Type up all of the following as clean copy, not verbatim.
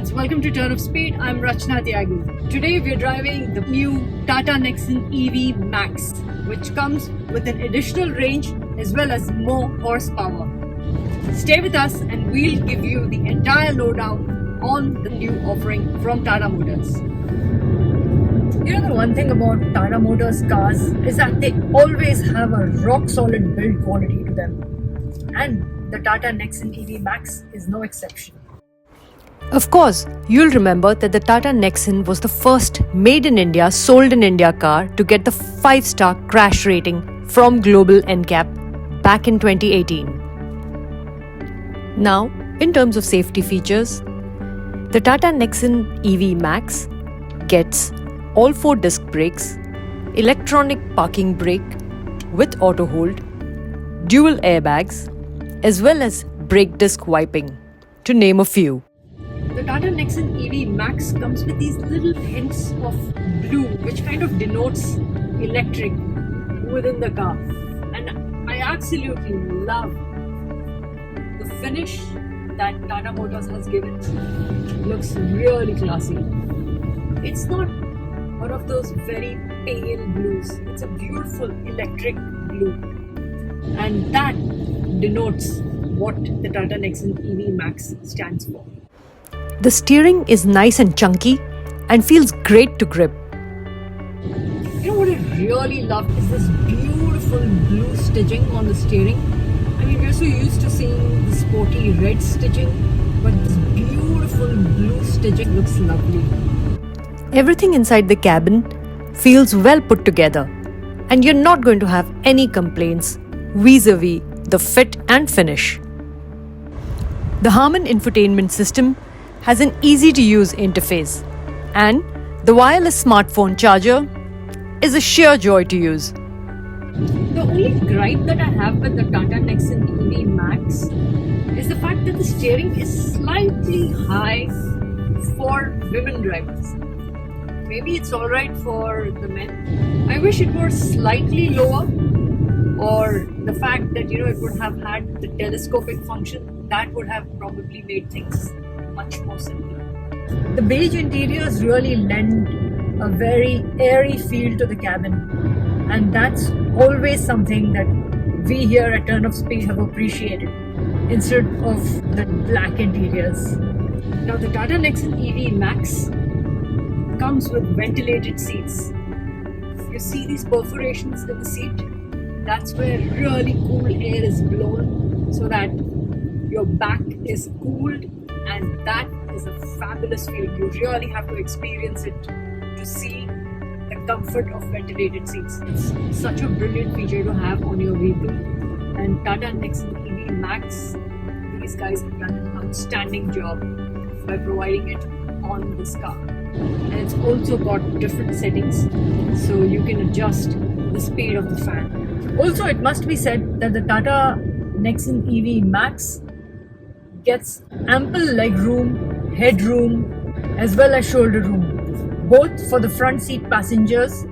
friends, welcome to Turn of Speed. I'm Rachna Tyagi. Today we're driving the new Tata Nexon EV MAX, which comes with an additional range as well as more horsepower. Stay with us and we'll give you the entire lowdown on the new offering from Tata Motors. You know, the one thing about Tata Motors cars is that they always have a rock solid build quality to them. And the Tata Nexon EV MAX is no exception. Of course, you'll remember that the Tata Nexon was the first made in India, sold in India car to get the 5-star crash rating from Global NCAP back in 2018. Now, in terms of safety features, the Tata Nexon EV MAX gets all 4 disc brakes, electronic parking brake with auto hold, dual airbags, as well as brake disc wiping, to name a few. The Tata Nexon EV MAX comes with these little hints of blue, which kind of denotes electric within the car. And I absolutely love the finish that Tata Motors has given. It looks really classy. It's not one of those very pale blues. It's a beautiful electric blue. And that denotes what the Tata Nexon EV MAX stands for. The steering is nice and chunky and feels great to grip. You know what I really love is this beautiful blue stitching on the steering. I mean, we're so used to seeing the sporty red stitching, but this beautiful blue stitching looks lovely. Everything inside the cabin feels well put together, and you're not going to have any complaints vis-a-vis the fit and finish. The Harman infotainment system has an easy-to-use interface, and the wireless smartphone charger is a sheer joy to use. The only gripe that I have with the Tata Nexon EV MAX is the fact that the steering is slightly high for women drivers. Maybe it's alright for the men. I wish it were slightly lower, or the fact that it would have had the telescopic function, that would have probably made things much more simpler. The beige interiors really lend a very airy feel to the cabin, and that's always something that we here at Turn of Speed have appreciated instead of the black interiors. Now the Tata Nexon EV MAX comes with ventilated seats. You see these perforations in the seat? That's where really cool air is blown so that your back is cooled, and that is a fabulous feeling. You really have to experience it to see the comfort of ventilated seats. It's such a brilliant feature to have on your vehicle, and Tata Nexon EV MAX, these guys have done an outstanding job by providing it on this car. And it's also got different settings, so you can adjust the speed of the fan. Also, it must be said that the Tata Nexon EV MAX gets ample leg room, headroom, as well as shoulder room, both for the front seat passengers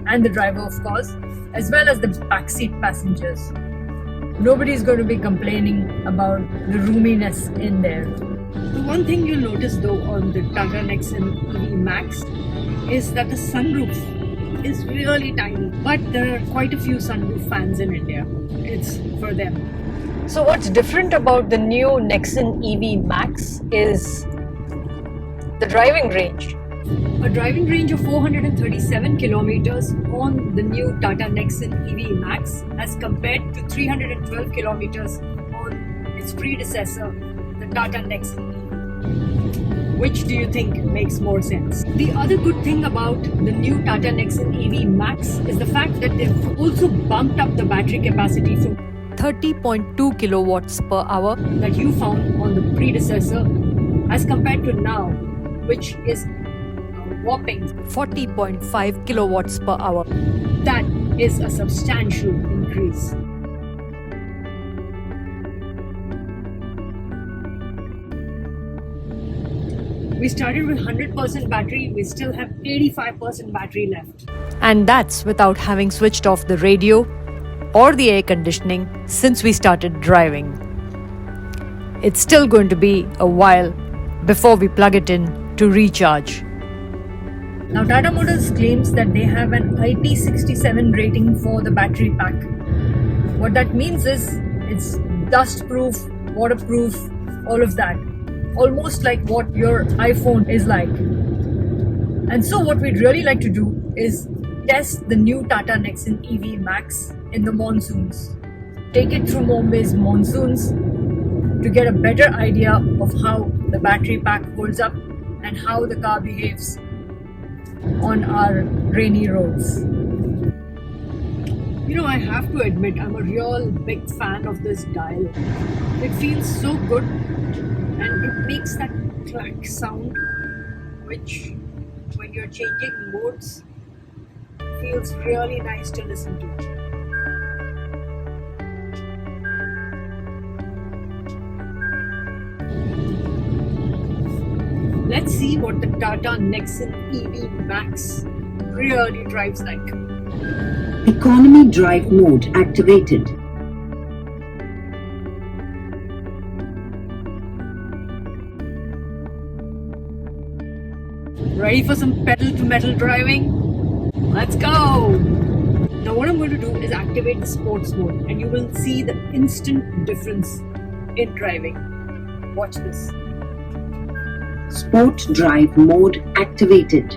and the driver, of course, as well as the back seat passengers. Nobody's going to be complaining about the roominess in there. The one thing you'll notice though on the Tata Nexon EV MAX is that the sunroof is really tiny, but there are quite a few sunroof fans in India. It's for them. So what's different about the new Nexon EV MAX is the driving range. A driving range of 437 kilometers on the new Tata Nexon EV MAX as compared to 312 kilometers on its predecessor, the Tata Nexon EV. Which do you think makes more sense? The other good thing about the new Tata Nexon EV MAX is the fact that they've also bumped up the battery capacity from 30.2 kilowatts per hour that you found on the predecessor as compared to now, which is a whopping 40.5 kilowatts per hour. That is a substantial increase. We started with 100% battery, we still have 85% battery left. And that's without having switched off the radio or the air conditioning since we started driving. It's still going to be a while before we plug it in to recharge. Now, Tata Motors claims that they have an IP67 rating for the battery pack. What that means is it's dust proof, waterproof, all of that. Almost like what your iPhone is like. And so, what we'd really like to do is test the new Tata Nexon EV MAX in the monsoons. Take it through Mumbai's monsoons to get a better idea of how the battery pack holds up and how the car behaves on our rainy roads. You know, I have to admit, I'm a real big fan of this dial. It feels so good and it makes that clack sound, which when you're changing modes feels really nice to listen to. Let's see what the Tata Nexon EV MAX really drives like. Economy drive mode activated. Ready for some pedal to metal driving? Let's go! Now what I'm going to do is activate the sports mode and you will see the instant difference in driving. Watch this. Sport drive mode activated.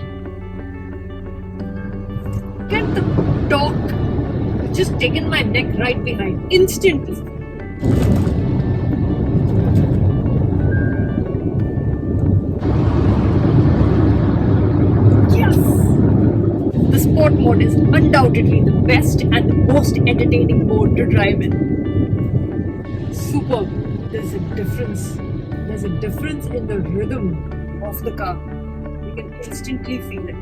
Get the torque. It's just taken my neck right behind instantly. Yes! The sport mode is undoubtedly the best and the most entertaining mode to drive in. Superb. There's a difference. There's a difference in the rhythm of the car. You can instantly feel it.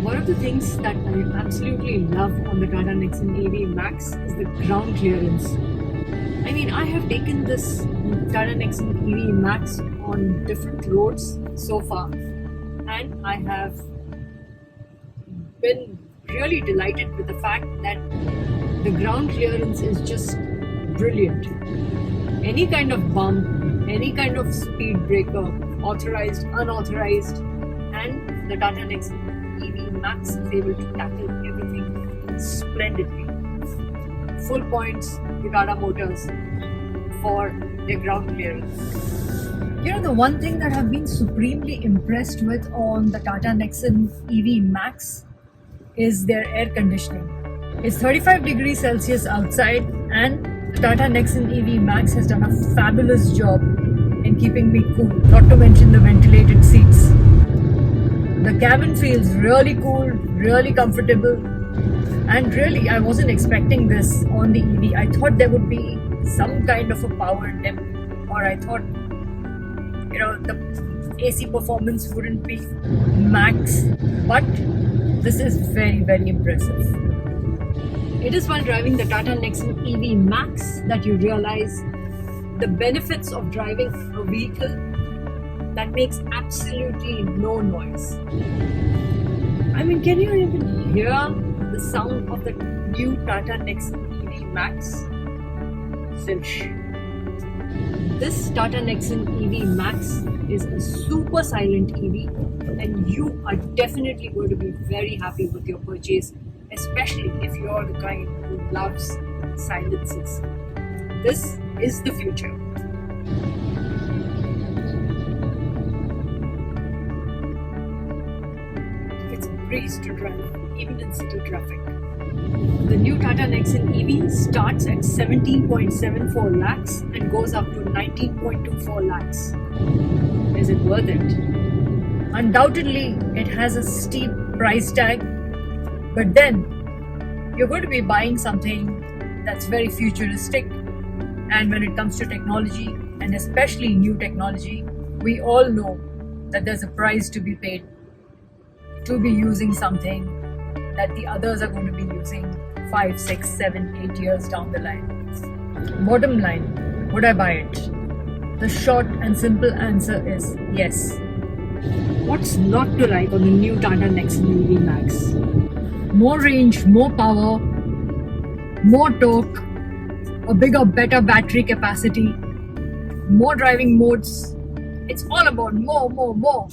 One of the things that I absolutely love on the Tata Nexon EV MAX is the ground clearance. I mean, I have taken this Tata Nexon EV MAX on different roads so far, and I have been really delighted with the fact that the ground clearance is just brilliant. Any kind of bump, any kind of speed breaker, authorized, unauthorized, and the Tata Nexon EV MAX is able to tackle everything splendidly. Full points to Tata Motors for their ground clearance. You know, the one thing that I've been supremely impressed with on the Tata Nexon EV MAX is their air conditioning. It's 35 degrees Celsius outside, and the Tata Nexon EV MAX has done a fabulous job in keeping me cool, not to mention the ventilated seats. The cabin feels really cool, really comfortable, and really I wasn't expecting this on the EV. I thought there would be some kind of a power dip, or I thought, you know, the AC performance wouldn't be max, but this is very, very impressive. It is while driving the Tata Nexon EV MAX that you realize the benefits of driving a vehicle that makes absolutely no noise. I mean, can you even hear the sound of the new Tata Nexon EV MAX? Zilch. This Tata Nexon EV MAX is a super silent EV, and you are definitely going to be very happy with your purchase, especially if you're the kind who loves silences. This is the future. It's a breeze to drive, even in city traffic. The new Tata Nexon EV starts at 17.74 lakhs and goes up to 19.24 lakhs. Is it worth it? Undoubtedly, it has a steep price tag, but then you're going to be buying something that's very futuristic. And when it comes to technology, and especially new technology, we all know that there's a price to be paid to be using something that the others are going to be using 5, 6, 7, 8 years down the line. Bottom line, would I buy it? The short and simple answer is yes. What's not to like on the new Tata Nexon EV MAX? More range, more power, more torque, a bigger, better battery capacity, more driving modes, It's all about more, more, more.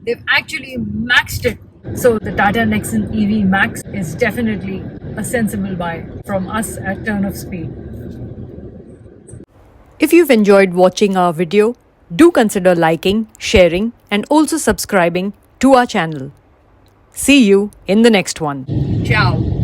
They've actually maxed it. So the Tata Nexon EV MAX is definitely a sensible buy from us at Turn of Speed. If you've enjoyed watching our video, do consider liking, sharing, and also subscribing to our channel. See you in the next one. Ciao.